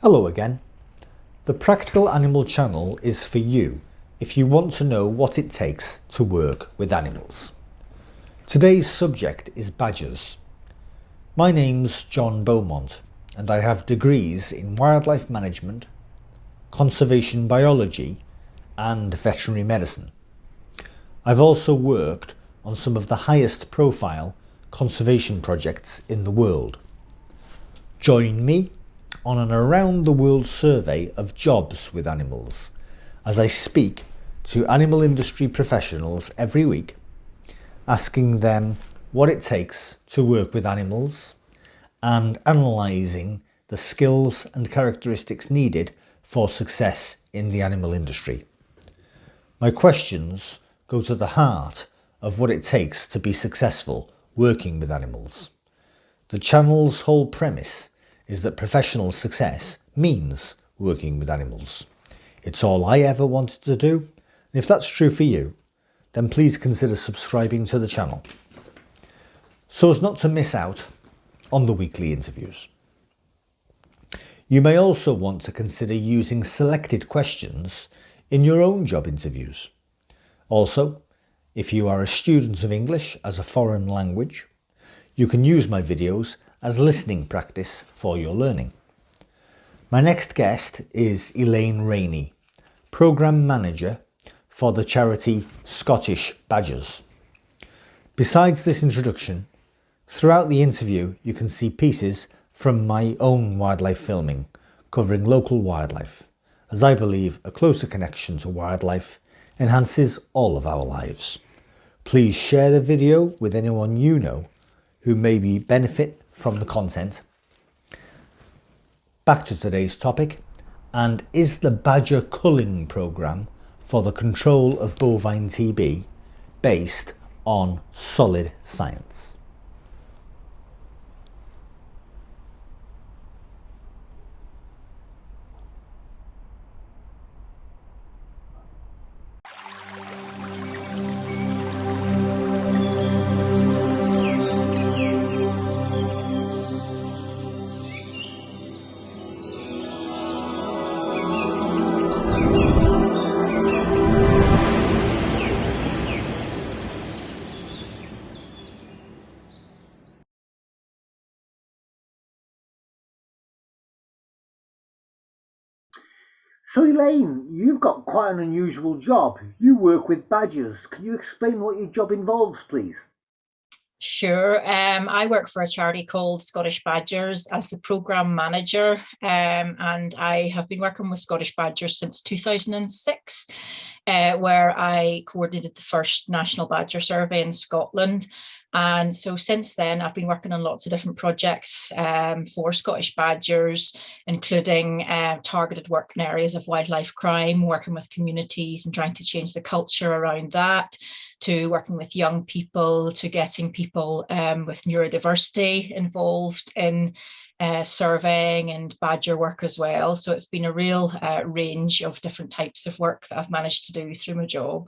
Hello again. The Practical Animal channel is for you if you want to know what it takes to work with animals. Today's subject is badgers. My name's John Beaumont and I have degrees in wildlife management, conservation biology and veterinary medicine. I've also worked on some of the highest profile conservation projects in the world. Join me on an around the world survey of jobs with animals as I speak to animal industry professionals every week, asking them what it takes to work with animals and analysing the skills and characteristics needed for success in the animal industry. My questions go to the heart of what it takes to be successful working with animals. The channel's whole premise is that professional success means working with animals. It's all I ever wanted to do, and if that's true for you, then please consider subscribing to the channel so as not to miss out on the weekly interviews. You may also want to consider using selected questions in your own job interviews. Also, if you are a student of English as a foreign language, you can use my videos as listening practice for your learning. My next guest is Elaine Rainey, Programme Manager for the charity Scottish Badgers. Besides this introduction, throughout the interview you can see pieces from my own wildlife filming covering local wildlife, as I believe a closer connection to wildlife enhances all of our lives. Please share the video with anyone you know who maybe benefit from the content. Back to today's topic, and is the badger culling programme for the control of bovine TB based on solid science? So Elaine, you've got quite an unusual job. You work with badgers. Can you explain what your job involves, please? Sure. I work for a charity called Scottish Badgers as the programme manager, and I have been working with Scottish Badgers since 2006, where I coordinated the first national badger survey in Scotland. And so since then, I've been working on lots of different projects for Scottish Badgers, including targeted work in areas of wildlife crime, working with communities and trying to change the culture around that, to working with young people, to getting people with neurodiversity involved in surveying and badger work as well. So it's been a real range of different types of work that I've managed to do through my job.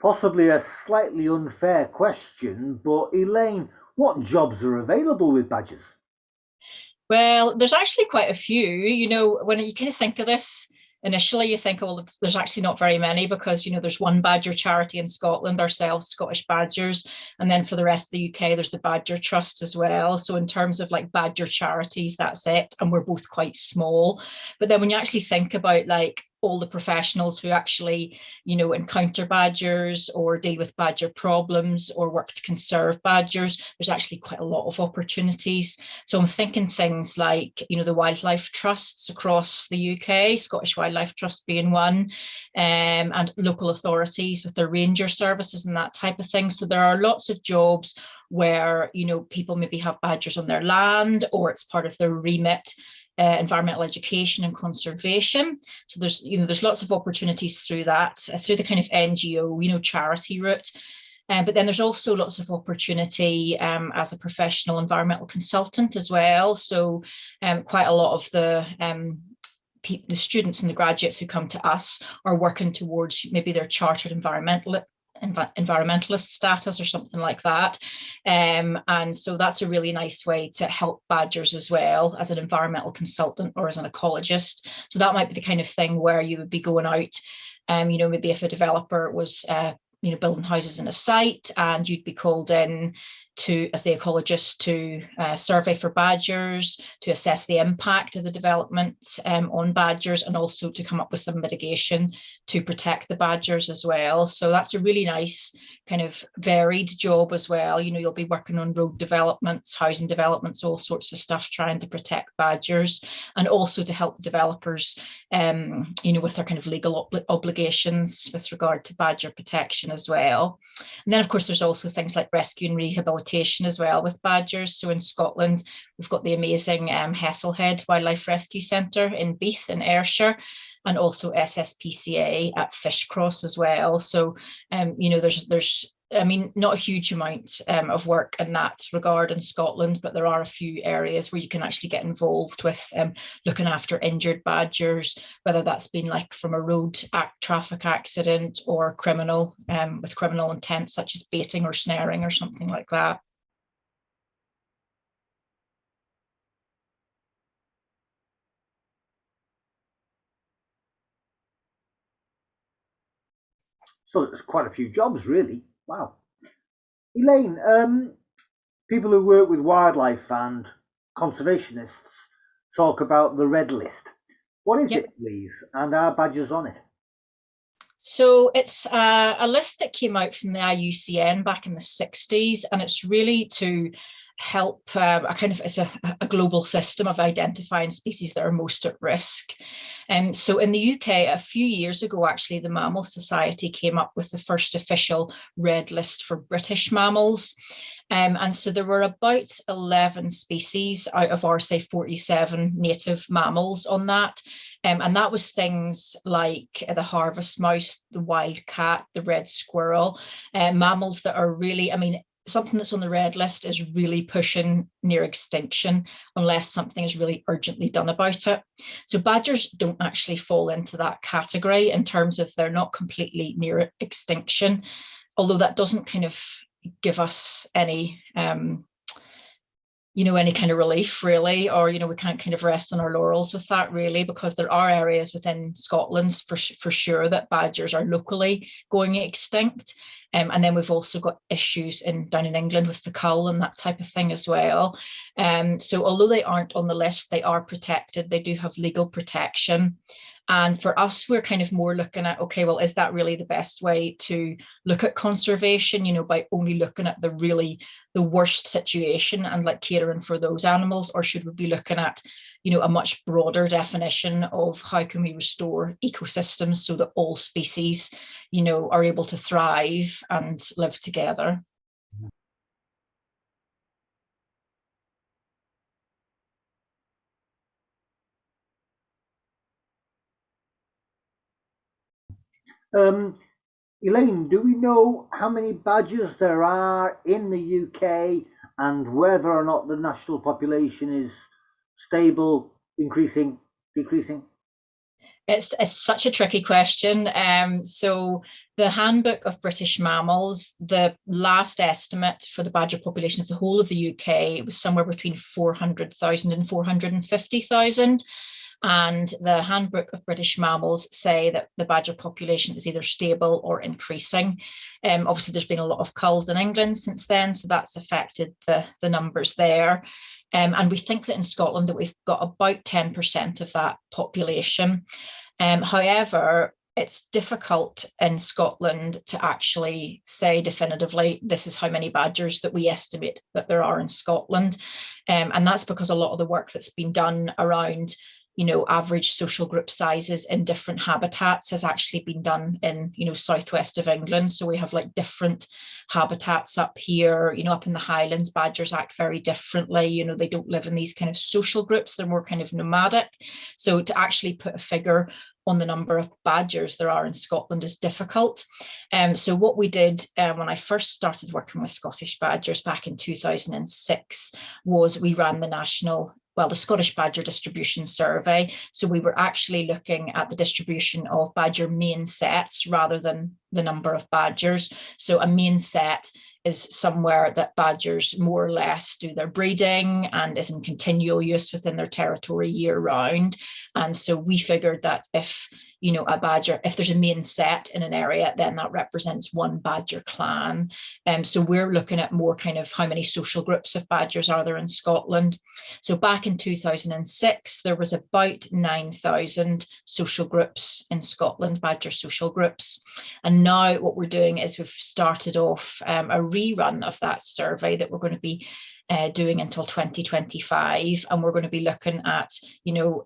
Possibly a slightly unfair question, but Elaine, what jobs are available with badgers? Well, there's actually quite a few. When you kind of think of this, initially you think, oh, well, there's actually not very many because, there's one badger charity in Scotland, ourselves, Scottish Badgers. And then for the rest of the UK, there's the Badger Trust as well. So in terms of like badger charities, that's it. And we're both quite small. But then when you actually think about like all the professionals who actually, encounter badgers or deal with badger problems or work to conserve badgers, there's actually quite a lot of opportunities. So I'm thinking things like, the wildlife trusts across the UK, Scottish Wildlife Trust being one, and local authorities with their ranger services and that type of thing. So there are lots of jobs where, people maybe have badgers on their land or it's part of their remit. Environmental education and conservation. So there's lots of opportunities through that, through the kind of NGO, charity route. But then there's also lots of opportunity as a professional environmental consultant as well. So quite a lot of the the students and the graduates who come to us are working towards maybe their chartered environmentalist status or something like that. And so that's a really nice way to help badgers as well as an environmental consultant or as an ecologist. So that might be the kind of thing where you would be going out, maybe if a developer was building houses in a site, and you'd be called in to, as the ecologist, to survey for badgers, to assess the impact of the development on badgers, and also to come up with some mitigation to protect the badgers as well. So that's a really nice kind of varied job as well. You'll be working on road developments, housing developments, all sorts of stuff, trying to protect badgers, and also to help developers, with their kind of legal obligations with regard to badger protection as well. And then, of course, there's also things like rescue and rehabilitation as well with badgers. So in Scotland, we've got the amazing Hesselhead Wildlife Rescue Centre in Beath in Ayrshire, and also SSPCA at Fishcross as well. So, there's not a huge amount of work in that regard in Scotland, but there are a few areas where you can actually get involved with looking after injured badgers, whether that's been like from a road traffic accident or criminal, with criminal intent, such as baiting or snaring or something like that. So there's quite a few jobs, really. Wow. Elaine, people who work with wildlife and conservationists talk about the red list. What is it, please? And are badgers on it? So it's a list that came out from the IUCN back in the 60s, and it's really to help it's a global system of identifying species that are most at risk. So in the UK, a few years ago, actually, the Mammal Society came up with the first official red list for British mammals. And so there were about 11 species out of our, say, 47 native mammals on that. And that was things like the harvest mouse, the wild cat, the red squirrel, mammals that are really, something that's on the red list is really pushing near extinction unless something is really urgently done about it. So badgers don't actually fall into that category in terms of they're not completely near extinction, although that doesn't kind of give us any any kind of relief, really, or we can't kind of rest on our laurels with that, really, because there are areas within Scotland for sure that badgers are locally going extinct. And then we've also got issues down in England with the cull and that type of thing as well. So although they aren't on the list, they are protected. They do have legal protection. And for us, we're kind of more looking at, okay, well, is that really the best way to look at conservation, by only looking at the worst situation and like catering for those animals? Or should we be looking at, a much broader definition of how can we restore ecosystems so that all species, are able to thrive and live together? Elaine, do we know how many badgers there are in the UK and whether or not the national population is stable, increasing, decreasing? It's such a tricky question. So the Handbook of British Mammals, the last estimate for the badger population of the whole of the UK was somewhere between 400,000 and 450,000. And the Handbook of British Mammals say that the badger population is either stable or increasing. Obviously, there's been a lot of culls in England since then, so that's affected the numbers there. And we think that in Scotland that we've got about 10% of that population. However, it's difficult in Scotland to actually say definitively, this is how many badgers that we estimate that there are in Scotland. And that's because a lot of the work that's been done around average social group sizes in different habitats has actually been done in, southwest of England. So we have like different habitats up here, up in the Highlands, badgers act very differently. They don't live in these kind of social groups. They're more kind of nomadic. So to actually put a figure on the number of badgers there are in Scotland is difficult. So what we did when I first started working with Scottish badgers back in 2006 was we ran the national the Scottish Badger Distribution Survey. So we were actually looking at the distribution of badger main sets rather than the number of badgers. So a main set is somewhere that badgers more or less do their breeding and is in continual use within their territory year round. And so we figured that if a badger, if there's a main set in an area, then that represents one badger clan. So we're looking at more kind of how many social groups of badgers are there in Scotland. So back in 2006, there was about 9,000 social groups in Scotland, badger social groups. And now what we're doing is we've started off a rerun of that survey that we're going to be doing until 2025, and we're going to be looking at,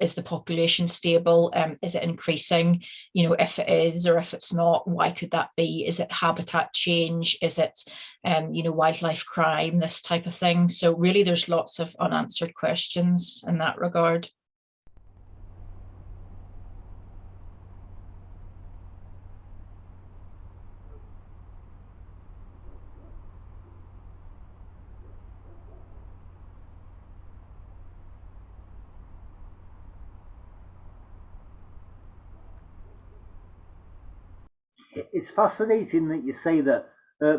is the population stable? Is it increasing? If it is or if it's not, why could that be? Is it habitat change? Is it, wildlife crime? This type of thing. So really, there's lots of unanswered questions in that regard. It's fascinating that you say that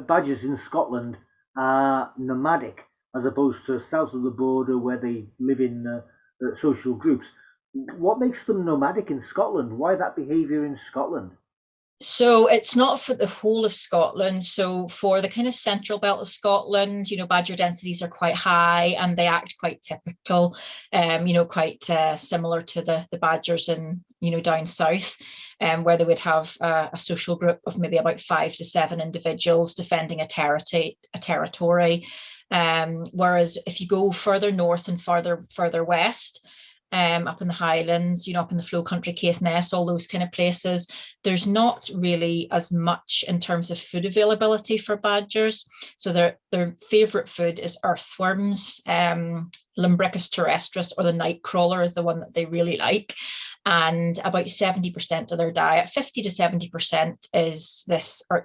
badgers in Scotland are nomadic as opposed to south of the border where they live in social groups. What makes them nomadic in Scotland? Why that behaviour in Scotland? So it's not for the whole of Scotland. So for the kind of central belt of Scotland, badger densities are quite high and they act quite typical, quite similar to the badgers in, down south, where they would have a social group of maybe about 5 to 7 individuals defending a territory. Whereas if you go further north and further west, up in the Highlands, up in the Flow Country, Caithness, all those kind of places, there's not really as much in terms of food availability for badgers. So their favourite food is earthworms. Lumbricus terrestris, or the night crawler, is the one that they really like. And about 70% of their diet, 50 to 70%, is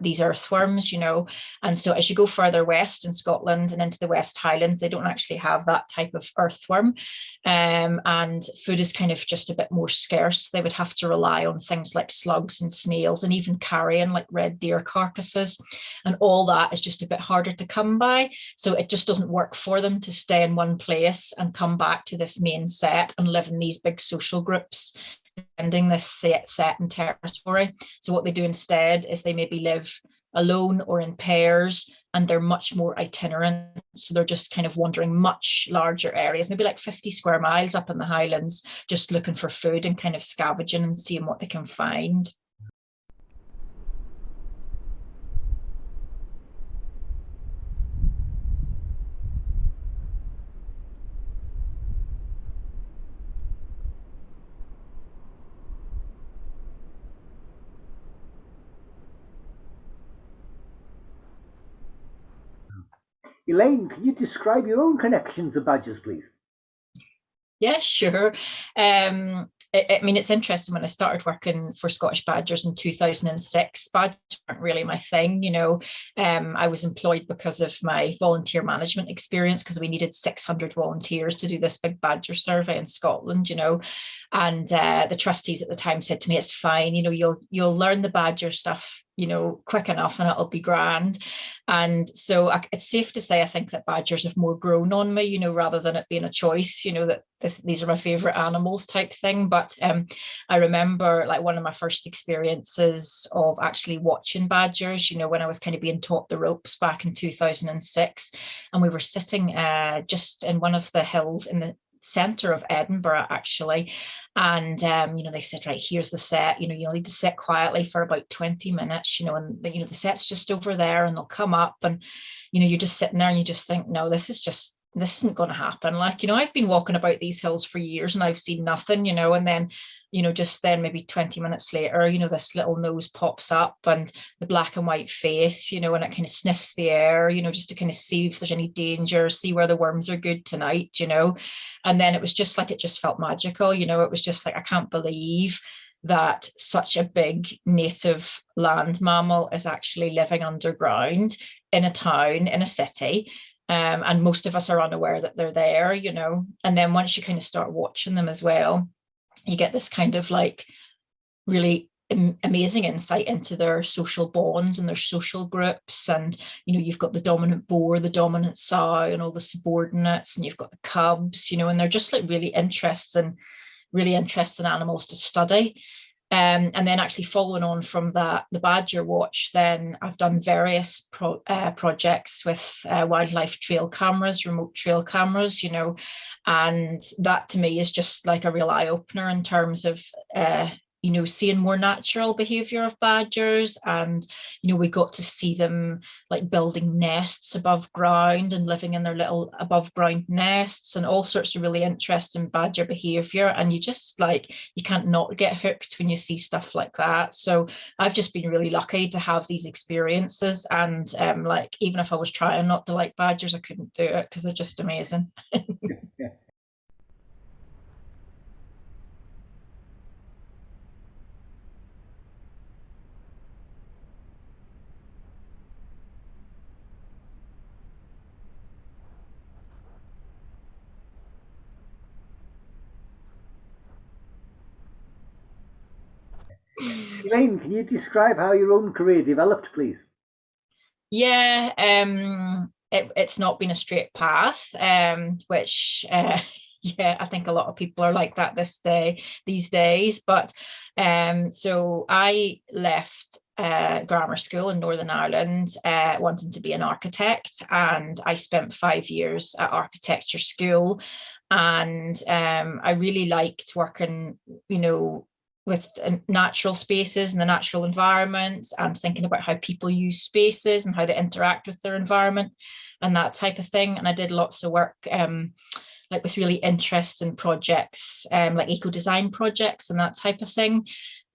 these earthworms, And so as you go further west in Scotland and into the West Highlands, they don't actually have that type of earthworm. And food is kind of just a bit more scarce. They would have to rely on things like slugs and snails and even carrion, like red deer carcasses. And all that is just a bit harder to come by. So it just doesn't work for them to stay in one place and come back to this main set and live in these big social groups, defending this set and territory. So what they do instead is they maybe live alone or in pairs, and they're much more itinerant. So they're just kind of wandering much larger areas, maybe like 50 square miles up in the Highlands, just looking for food and kind of scavenging and seeing what they can find. Elaine, can you describe your own connection to badgers, please? Yeah, sure. It's interesting. When I started working for Scottish Badgers in 2006, badgers weren't really my thing. I was employed because of my volunteer management experience, because we needed 600 volunteers to do this big badger survey in Scotland. And the trustees at the time said to me, "It's fine. You'll learn the badger stuff, quick enough, and it'll be grand." And so it's safe to say, I think that badgers have more grown on me, rather than it being a choice, that these are my favorite animals type thing. But I remember, like, one of my first experiences of actually watching badgers, when I was kind of being taught the ropes back in 2006, and we were sitting just in one of the hills in the centre of Edinburgh, actually. And they said, "Right, here's the set, you'll need to sit quietly for about 20 minutes, and the set's just over there, and they'll come up." And you're just sitting there and you just think, no, this isn't going to happen. Like, I've been walking about these hills for years and I've seen nothing, and then just then maybe 20 minutes later, this little nose pops up and the black and white face, and it kind of sniffs the air, just to kind of see if there's any danger, see where the worms are good tonight, And then it was just like, it just felt magical, it was just like, I can't believe that such a big native land mammal is actually living underground in a town, in a city, And most of us are unaware that they're there, and then once you kind of start watching them as well, you get this kind of like really amazing insight into their social bonds and their social groups. And you've got the dominant boar, the dominant sow, and all the subordinates, and you've got the cubs, and they're just like really interesting animals to study. And then actually following on from that, the Badger Watch, then I've done various projects with wildlife trail cameras, remote trail cameras, and that to me is just like a real eye opener in terms of seeing more natural behavior of badgers. And we got to see them like building nests above ground and living in their little above ground nests, and all sorts of really interesting badger behavior. And you just like, you can't not get hooked when you see stuff like that. So I've just been really lucky to have these experiences. And like, even if I was trying not to like badgers, I couldn't do it because they're just amazing. Elaine, can you describe how your own career developed, please? Yeah, it's not been a straight path, which yeah, I think a lot of people are like that these days. But so I left grammar school in Northern Ireland, wanting to be an architect, and I spent 5 years at architecture school. And I really liked working, with natural spaces and the natural environment, and thinking about how people use spaces and how they interact with their environment and that type of thing. And I did lots of work like with really interesting projects, like eco design projects and that type of thing.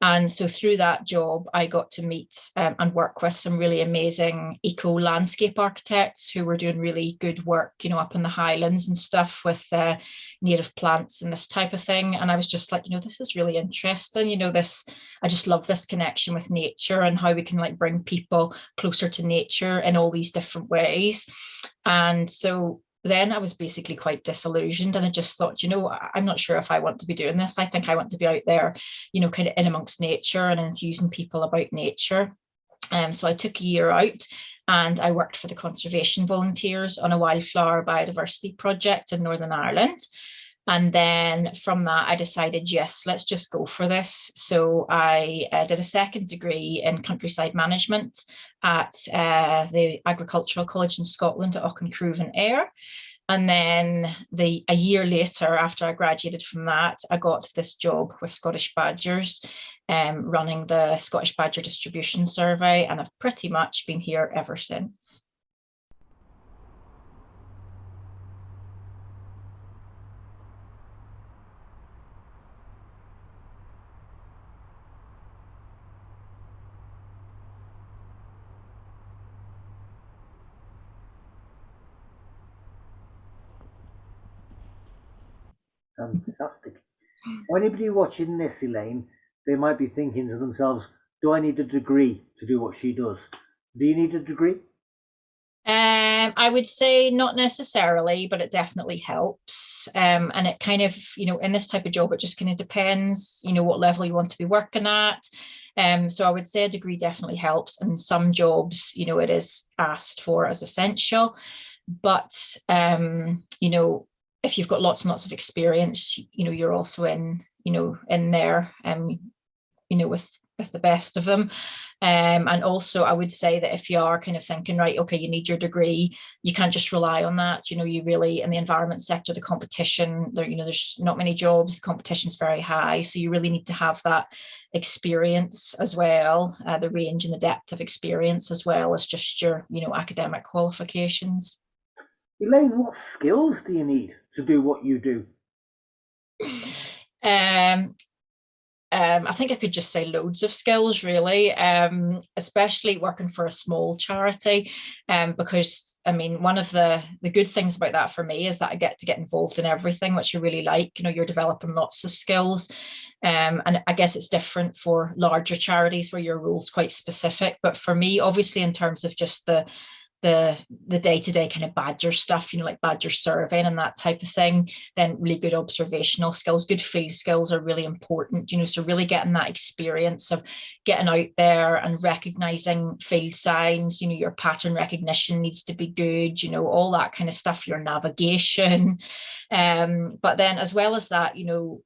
And so through that job, I got to meet and work with some really amazing eco landscape architects who were doing really good work, up in the Highlands and stuff with native plants and this type of thing. And I was just like, this is really interesting. I just love this connection with nature and how we can like bring people closer to nature in all these different ways. And so then I was basically quite disillusioned, and I just thought, I'm not sure if I want to be doing this. I think I want to be out there, kind of in amongst nature and enthusing people about nature. So I took a year out and I worked for the conservation volunteers on a wildflower biodiversity project in Northern Ireland. And then from that, I decided, yes, let's just go for this. So I did a second degree in countryside management at the Agricultural College in Scotland at Auchincruive in Ayr. And then a year later, after I graduated from that, I got this job with Scottish Badgers, running the Scottish Badger Distribution Survey, and I've pretty much been here ever since. Fantastic. For anybody watching this, Elaine, they might be thinking to themselves, do I need a degree to do what she does? Do you need a degree? I would say not necessarily, but it definitely helps. And it kind of, in this type of job, it just kind of depends, what level you want to be working at. So I would say a degree definitely helps. And some jobs, it is asked for as essential. But, if you've got lots and lots of experience, you're also in there, with the best of them. And also, I would say that if you are kind of thinking, right, okay, you need your degree, you can't just rely on that. You really, in the environment sector, the competition, there's not many jobs, the competition's very high. So you really need to have that experience as well, the range and the depth of experience, as well as just your, academic qualifications. Elaine, what skills do you need to do what you do? I think I could just say loads of skills, really, especially working for a small charity, because one of the good things about that for me is that I get to get involved in everything, which I really like. You're developing lots of skills, and I guess it's different for larger charities where your role's quite specific. But for me, obviously, in terms of just the the day-to-day kind of badger stuff, like badger surveying and that type of thing, then really good observational skills, good field skills are really important, so really getting that experience of getting out there and recognizing field signs, your pattern recognition needs to be good, all that kind of stuff, your navigation. But then as well as that,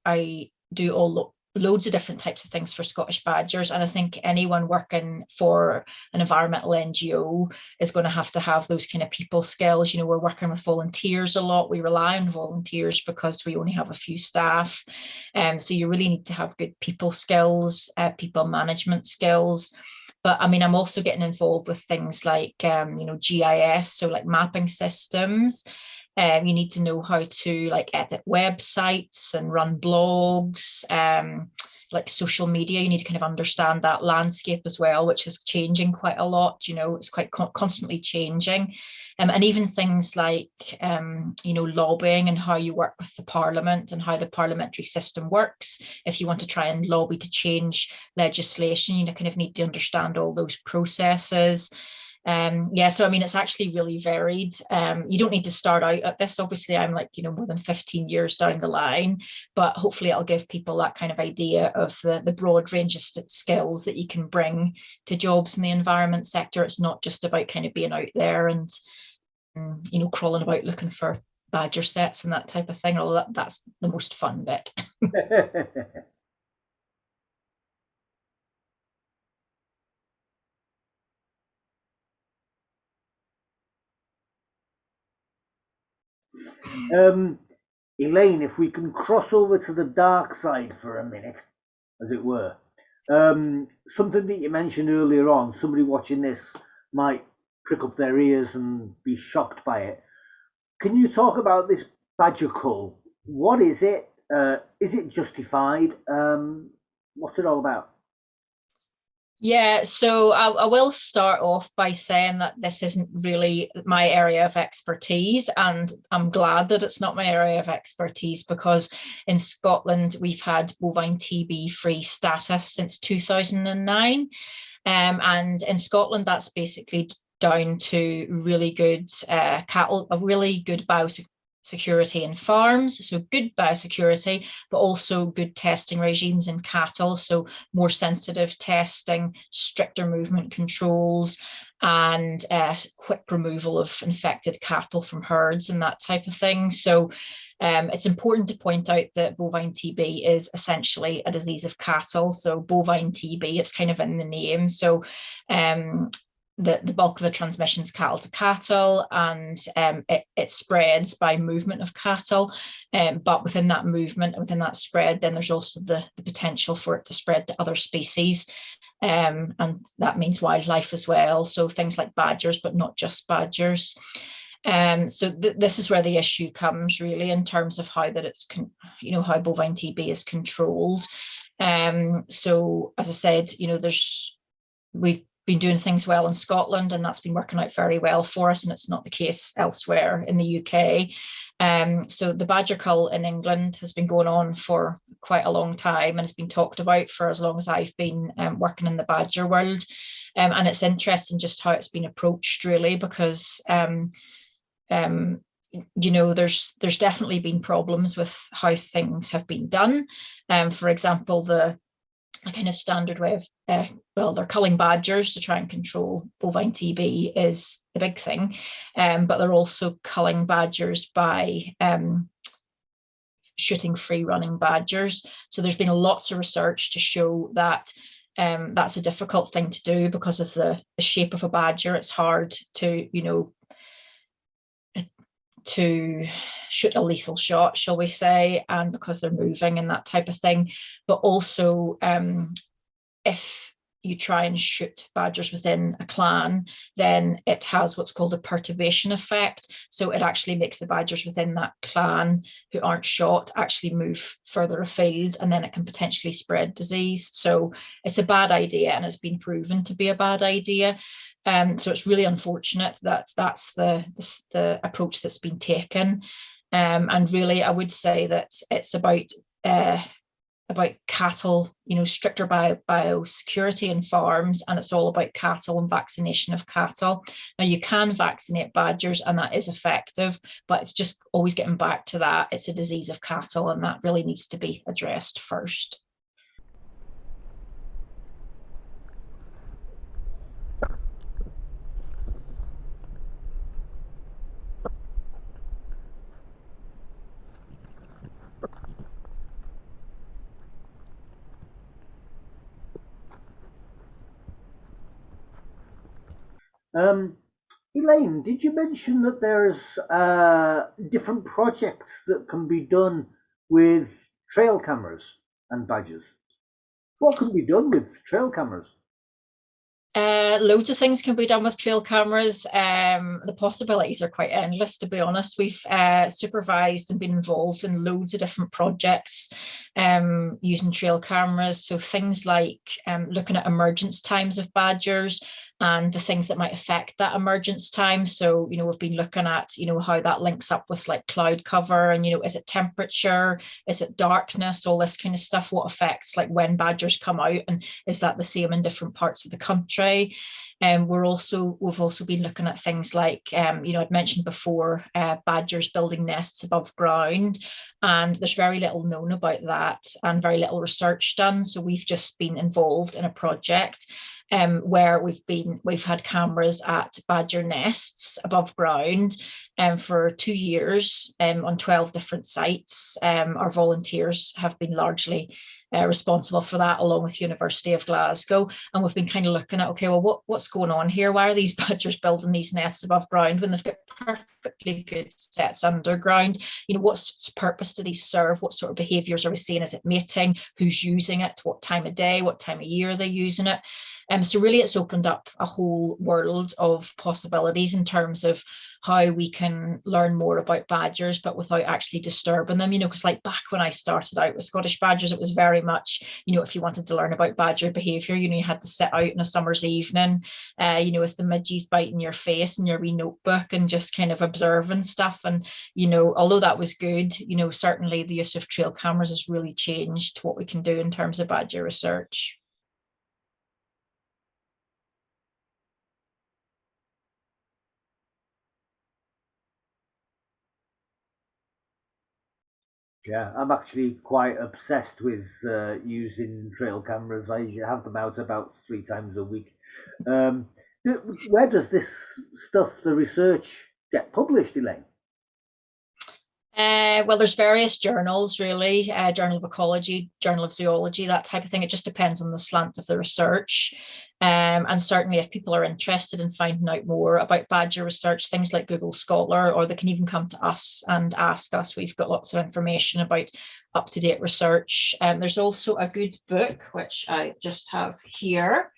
I do loads of different types of things for Scottish badgers. And I think anyone working for an environmental NGO is going to have those kind of people skills. We're working with volunteers a lot. We rely on volunteers because we only have a few staff. So you really need to have good people skills, people management skills. But I mean, I'm also getting involved with things like, GIS, so like mapping systems. You need to know how to edit websites and run blogs, like social media. You need to kind of understand that landscape as well, which is changing quite a lot. It's quite constantly changing. And even things like, lobbying and how you work with the parliament and how the parliamentary system works. If you want to try and lobby to change legislation, you kind of need to understand all those processes. So I mean, it's actually really varied. You don't need to start out at this. Obviously, I'm more than 15 years down the line, but hopefully it'll give people that kind of idea of the broad range of skills that you can bring to jobs in the environment sector. It's not just about kind of being out there and, crawling about looking for badger sets and that type of thing. Although that's the most fun bit. Elaine, if we can cross over to the dark side for a minute, as it were. Something that you mentioned earlier on, somebody watching this might prick up their ears and be shocked by it. Can you talk about this badger cull? What is it? Is it justified? What's it all about? Yeah, so I will start off by saying that this isn't really my area of expertise, and I'm glad that it's not my area of expertise because in Scotland we've had bovine TB free status since 2009, and in Scotland that's basically down to really good cattle, a really good biosecurity in farms, so good biosecurity, but also good testing regimes in cattle, so more sensitive testing, stricter movement controls, and quick removal of infected cattle from herds and that type of thing. So it's important to point out that bovine TB is essentially a disease of cattle. So bovine TB, it's kind of in the name. So the bulk of the transmission is cattle to cattle, and it spreads by movement of cattle. But within that movement, within that spread, then there's also the potential for it to spread to other species. And that means wildlife as well. So things like badgers, but not just badgers. So this is where the issue comes really in terms of how that it's, how bovine TB is controlled. So as I said, we've been doing things well in Scotland, and that's been working out very well for us, and it's not the case elsewhere in the UK. So the badger cull in England has been going on for quite a long time, and it's been talked about for as long as I've been working in the badger world. And it's interesting just how it's been approached really, because there's definitely been problems with how things have been done. For example, the kind of standard way of, they're culling badgers to try and control bovine TB is the big thing, but they're also culling badgers by shooting free-running badgers. So there's been lots of research to show that that's a difficult thing to do because of the shape of a badger. It's hard to shoot a lethal shot, shall we say, and because they're moving and that type of thing. But also, if you try and shoot badgers within a clan, then it has what's called a perturbation effect. So it actually makes the badgers within that clan who aren't shot actually move further afield, and then it can potentially spread disease. So it's a bad idea, and it's been proven to be a bad idea. So it's really unfortunate that that's the approach that's been taken. And really, I would say that it's about about cattle, stricter biosecurity in farms, and it's all about cattle and vaccination of cattle. Now, you can vaccinate badgers, and that is effective, but it's just always getting back to that. It's a disease of cattle, and that really needs to be addressed first. Elaine, did you mention that there's different projects that can be done with trail cameras and badgers? What can be done with trail cameras? Loads of things can be done with trail cameras. The possibilities are quite endless, to be honest. We've supervised and been involved in loads of different projects using trail cameras. So things like looking at emergence times of badgers and the things that might affect that emergence time. So, we've been looking at, how that links up with like cloud cover and, is it temperature? Is it darkness? All this kind of stuff. What affects like when badgers come out, and is that the same in different parts of the country? We've also been looking at things like, I'd mentioned before, badgers building nests above ground, and there's very little known about that and very little research done. So we've just been involved in a project where we've had cameras at badger nests above ground for 2 years on 12 different sites. Our volunteers have been largely responsible for that, along with University of Glasgow. And we've been kind of looking at, okay, well, what's going on here? Why are these badgers building these nests above ground when they've got perfectly good sets underground? What purpose do these serve? What sort of behaviours are we seeing? Is it mating? Who's using it? What time of day? What time of year are they using it? So really, it's opened up a whole world of possibilities in terms of how we can learn more about badgers, but without actually disturbing them, because like back when I started out with Scottish badgers, it was very much, if you wanted to learn about badger behaviour, you had to sit out on a summer's evening, with the midges biting your face and your wee notebook and just kind of observing stuff. And, although that was good, certainly the use of trail cameras has really changed what we can do in terms of badger research. Yeah, I'm actually quite obsessed with using trail cameras. I have them out about 3 times a week. Um, where does this stuff, the research, get published, Elaine? Well, there's various journals, really, Journal of Ecology, Journal of Zoology, that type of thing. It just depends on the slant of the research. And certainly if people are interested in finding out more about badger research, things like Google Scholar, or they can even come to us and ask us. We've got lots of information about up-to-date research. There's also a good book, which I just have here.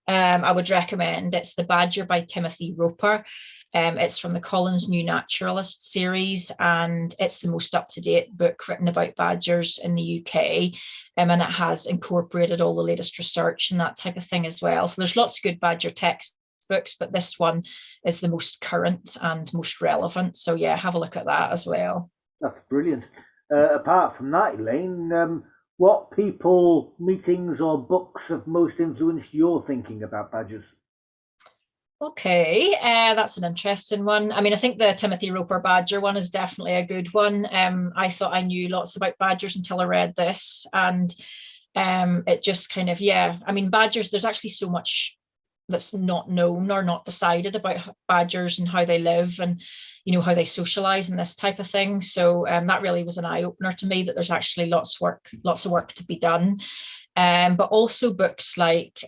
I would recommend. It's The Badger by Timothy Roper. It's from the Collins New Naturalist series, and it's the most up-to-date book written about badgers in the UK. And it has incorporated all the latest research and that type of thing as well. So there's lots of good badger textbooks, but this one is the most current and most relevant. So yeah, have a look at that as well. That's brilliant. Apart from that, Elaine, what people, meetings, or books have most influenced your thinking about badgers? Okay, that's an interesting one. I mean, I think the Timothy Roper Badger one is definitely a good one. I thought I knew lots about badgers until I read this, and it just kind of, yeah. I mean, badgers, there's actually so much that's not known or not decided about badgers and how they live and, how they socialize and this type of thing. So that really was an eye opener to me, that there's actually lots of work to be done. But also books like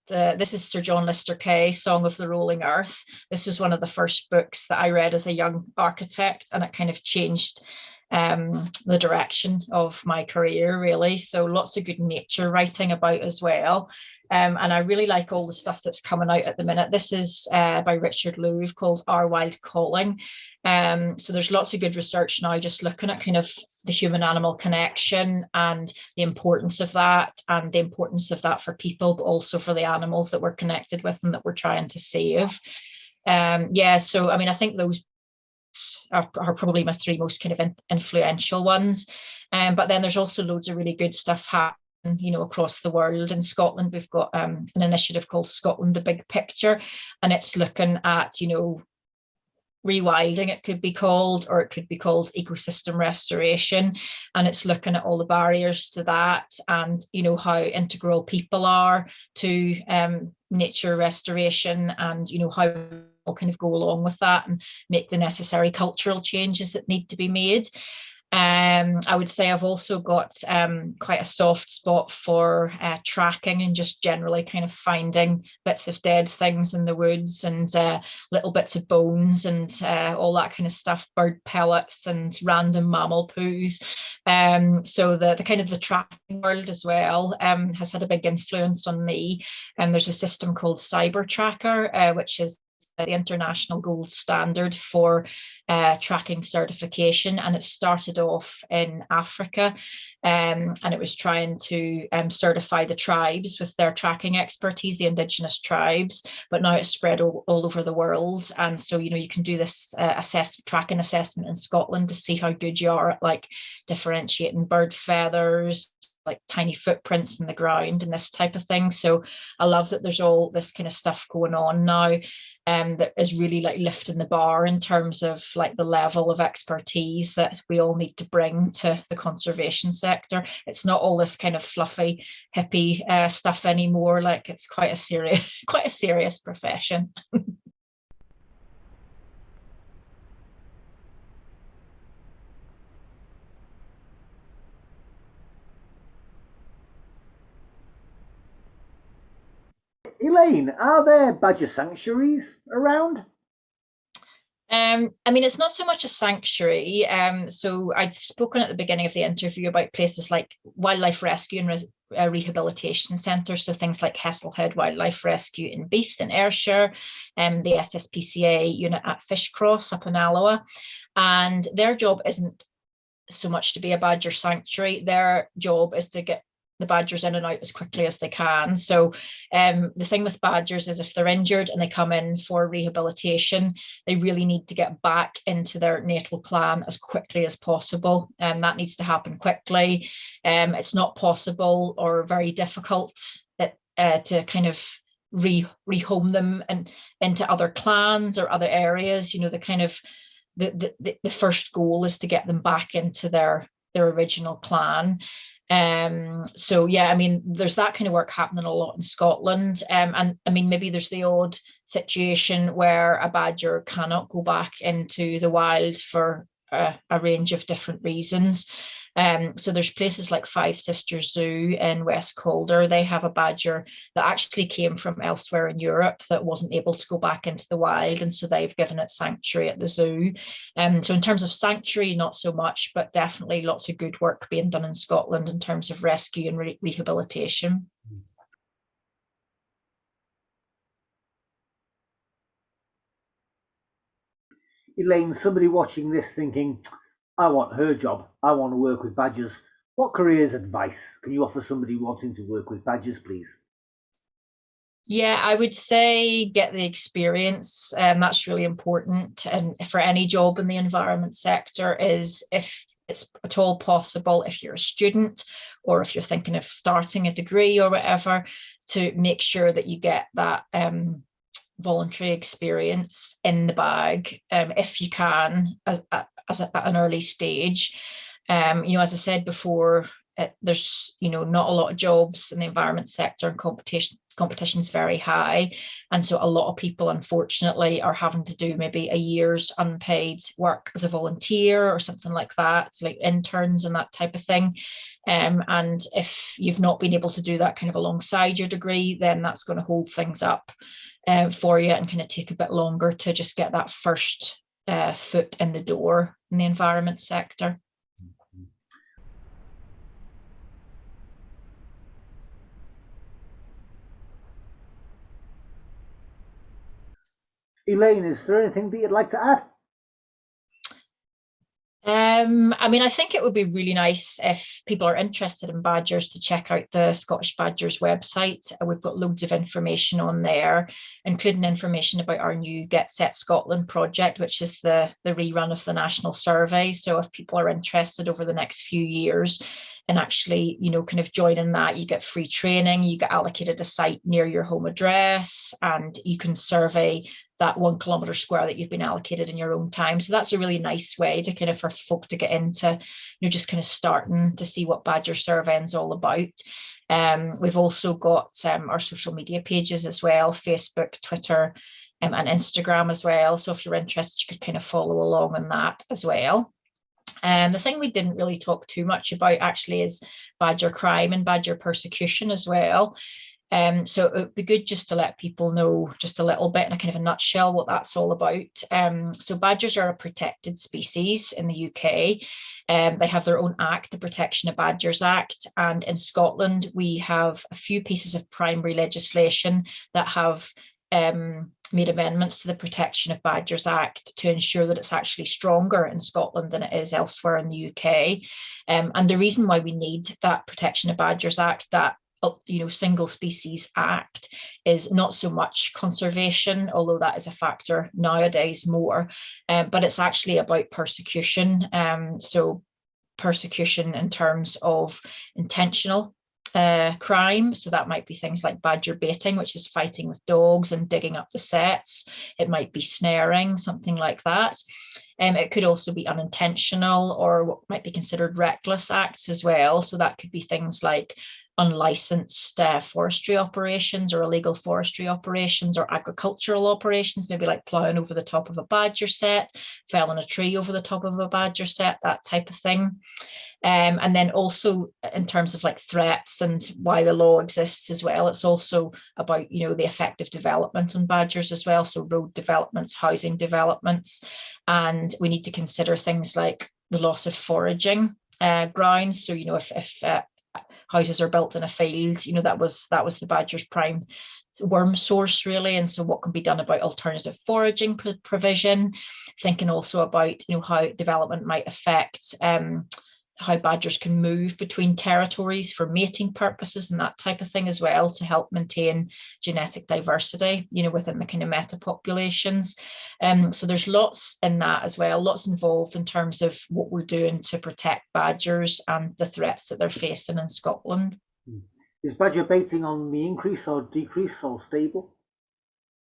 this is Sir John Lister Kay, Song of the Rolling Earth. This was one of the first books that I read as a young architect, and it kind of changed the direction of my career, really. So lots of good nature writing about as well. And I really like all the stuff that's coming out at the minute. This is by Richard Louv, called Our Wild Calling. So there's lots of good research now, just looking at kind of the human-animal connection and the importance of that, and the importance of that for people, but also for the animals that we're connected with and that we're trying to save. Yeah, so I mean, I think those are probably my three most kind of influential ones. But then there's also loads of really good stuff happening, across the world. In Scotland, we've got an initiative called Scotland, the Big Picture, and it's looking at, rewilding, it could be called, or it could be called ecosystem restoration. And it's looking at all the barriers to that, and how integral people are to nature restoration, and how we'll kind of go along with that and make the necessary cultural changes that need to be made. I would say I've also got quite a soft spot for tracking and just generally kind of finding bits of dead things in the woods, and little bits of bones, and all that kind of stuff, bird pellets and random mammal poos. So the kind of the tracking world as well has had a big influence on me. And there's a system called Cyber Tracker, which is the international gold standard for tracking certification, and it started off in Africa, and it was trying to certify the tribes with their tracking expertise, the indigenous tribes, but now it's spread all over the world. And so you can do this tracking assessment in Scotland to see how good you are at like differentiating bird feathers, like tiny footprints in the ground and this type of thing. So I love that there's all this kind of stuff going on now, that is really like lifting the bar in terms of like the level of expertise that we all need to bring to the conservation sector. It's not all this kind of fluffy hippie stuff anymore. Like it's quite a serious profession. Elaine, are there badger sanctuaries around? I mean, it's not so much a sanctuary. So I'd spoken at the beginning of the interview about places like wildlife rescue and rehabilitation centres. So things like Hesslehead Wildlife Rescue in Beath in Ayrshire, the SSPCA unit at Fishcross up in Alloa. And their job isn't so much to be a badger sanctuary. Their job is to get the badgers in and out as quickly as they can. So the thing with badgers is if they're injured and they come in for rehabilitation, they really need to get back into their natal clan as quickly as possible. And that needs to happen quickly. It's not possible or very difficult to kind of rehome them and into other clans or other areas. The kind of the first goal is to get them back into their original clan. So yeah, I mean, there's that kind of work happening a lot in Scotland. And I mean, maybe there's the odd situation where a badger cannot go back into the wild for a range of different reasons. So there's places like Five Sisters Zoo in West Calder. They have a badger that actually came from elsewhere in Europe that wasn't able to go back into the wild, and so they've given it sanctuary at the zoo. So in terms of sanctuary, not so much, but definitely lots of good work being done in Scotland in terms of rescue and rehabilitation. Elaine, somebody watching this thinking, I want her job, I want to work with badgers. What careers advice can you offer somebody wanting to work with badgers, please? Yeah, I would say get the experience. That's really important. And for any job in the environment sector, is if it's at all possible, if you're a student or if you're thinking of starting a degree or whatever, to make sure that you get that voluntary experience in the bag, if you can, at an early stage. As I said before, there's not a lot of jobs in the environment sector, and competition's very high, and so a lot of people unfortunately are having to do maybe a year's unpaid work as a volunteer or something like that. It's like interns and that type of thing. And if you've not been able to do that kind of alongside your degree, then that's going to hold things up for you and kind of take a bit longer to just get that first foot in the door in the environment sector. Elaine, is there anything that you'd like to add? I mean, I think it would be really nice if people are interested in badgers to check out the Scottish Badgers website. We've got loads of information on there, including information about our new Get Set Scotland project, which is the rerun of the national survey. So if people are interested over the next few years and actually, kind of joining that, you get free training, you get allocated a site near your home address, and you can survey that 1 kilometre square that you've been allocated in your own time. So that's a really nice way to kind of for folk to get into, just kind of starting to see what badger surveying is all about. We've also got our social media pages as well, Facebook, Twitter, and Instagram as well. So if you're interested, you could kind of follow along on that as well. The thing we didn't really talk too much about actually is badger crime and badger persecution as well. So it would be good just to let people know just a little bit in a kind of a nutshell what that's all about. So badgers are a protected species in the UK. They have their own act, the Protection of Badgers Act. And in Scotland, we have a few pieces of primary legislation that have made amendments to the Protection of Badgers Act to ensure that it's actually stronger in Scotland than it is elsewhere in the UK. And the reason why we need that Protection of Badgers Act, that single species act, is not so much conservation, although that is a factor nowadays more, but it's actually about persecution. So persecution in terms of intentional crime. So that might be things like badger baiting, which is fighting with dogs and digging up the sets. It might be snaring, something like that. It could also be unintentional or what might be considered reckless acts as well. So that could be things like unlicensed forestry operations or illegal forestry operations or agricultural operations, maybe like ploughing over the top of a badger set, felling a tree over the top of a badger set, that type of thing. And then also in terms of like threats and why the law exists as well, it's also about, the effective development on badgers as well. So road developments, housing developments, and we need to consider things like the loss of foraging grounds. So, if houses are built in a field, that was the badger's prime worm source really. And so what can be done about alternative foraging provision, thinking also about, how development might affect how badgers can move between territories for mating purposes and that type of thing as well, to help maintain genetic diversity, within the kind of meta populations. So there's lots in that as well, lots involved in terms of what we're doing to protect badgers and the threats that they're facing in Scotland. Is badger baiting on the increase or decrease or stable?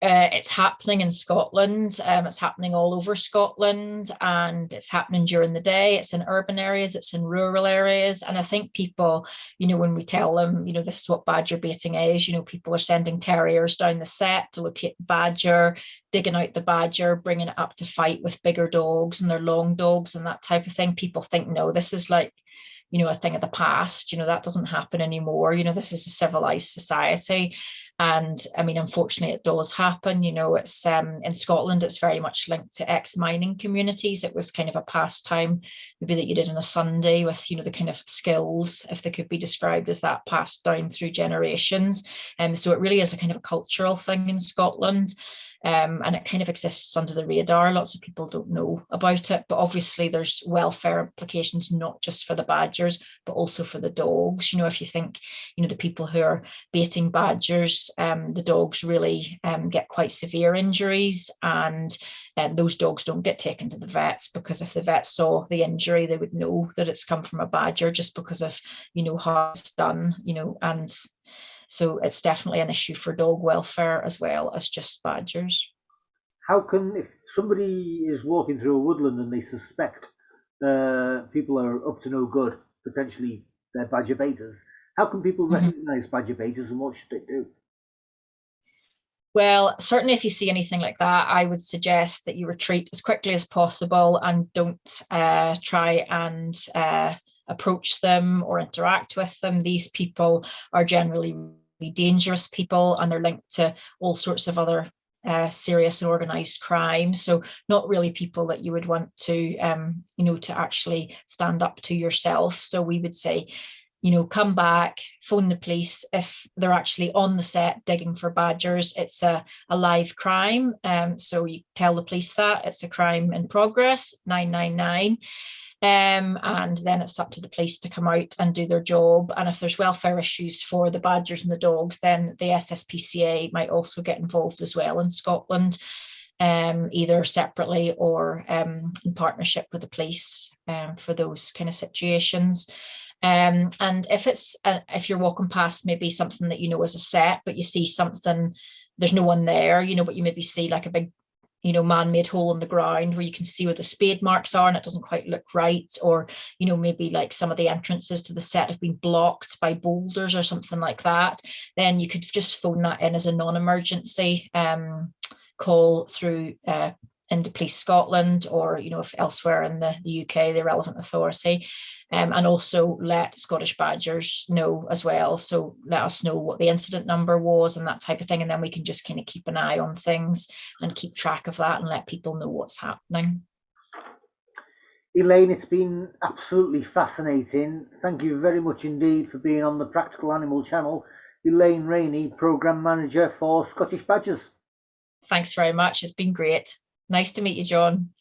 It's happening in Scotland. It's happening all over Scotland, and it's happening during the day. It's in urban areas, it's in rural areas. And I think people, when we tell them, this is what badger baiting is, people are sending terriers down the set to locate the badger, digging out the badger, bringing it up to fight with bigger dogs and their long dogs and that type of thing. People think, no, this is like, a thing of the past, that doesn't happen anymore. This is a civilized society. And I mean, unfortunately, it does happen. It's in Scotland, it's very much linked to ex-mining communities. It was kind of a pastime, maybe that you did on a Sunday with, the kind of skills, if they could be described as that, passed down through generations. So it really is a kind of a cultural thing in Scotland. And it kind of exists under the radar. Lots of people don't know about it, but obviously there's welfare implications, not just for the badgers, but also for the dogs. If you think, the people who are baiting badgers, the dogs really get quite severe injuries, and those dogs don't get taken to the vets, because if the vets saw the injury, they would know that it's come from a badger just because of, how it's done, and so it's definitely an issue for dog welfare as well as just badgers. How can, if somebody is walking through a woodland and they suspect people are up to no good, potentially they're badger baiters, how can people recognise badger baiters and what should they do? Well, certainly if you see anything like that, I would suggest that you retreat as quickly as possible and don't try and approach them or interact with them. These people are generally really dangerous people, and they're linked to all sorts of other serious and organized crime. So not really people that you would want to, to actually stand up to yourself. So we would say, come back, phone the police if they're actually on the set digging for badgers. It's a live crime. So you tell the police that it's a crime in progress, 999. And then it's up to the police to come out and do their job. And if there's welfare issues for the badgers and the dogs, then the SSPCA might also get involved as well in Scotland, either separately or in partnership with the police for those kind of situations. And if you're walking past maybe something that you know is a set, but you see something, there's no one there, but you maybe see like a big man-made hole in the ground where you can see where the spade marks are and it doesn't quite look right, or maybe like some of the entrances to the set have been blocked by boulders or something like that, then you could just phone that in as a non-emergency call through into Police Scotland, or if elsewhere in the UK, the relevant authority, and also let Scottish Badgers know as well. So let us know what the incident number was and that type of thing, and then we can just kind of keep an eye on things and keep track of that and let people know what's happening. Elaine, it's been absolutely fascinating. Thank you very much indeed for being on the Practical Animal channel. Elaine Rainey, Programme Manager for Scottish Badgers. Thanks very much. It's been great. Nice to meet you, John.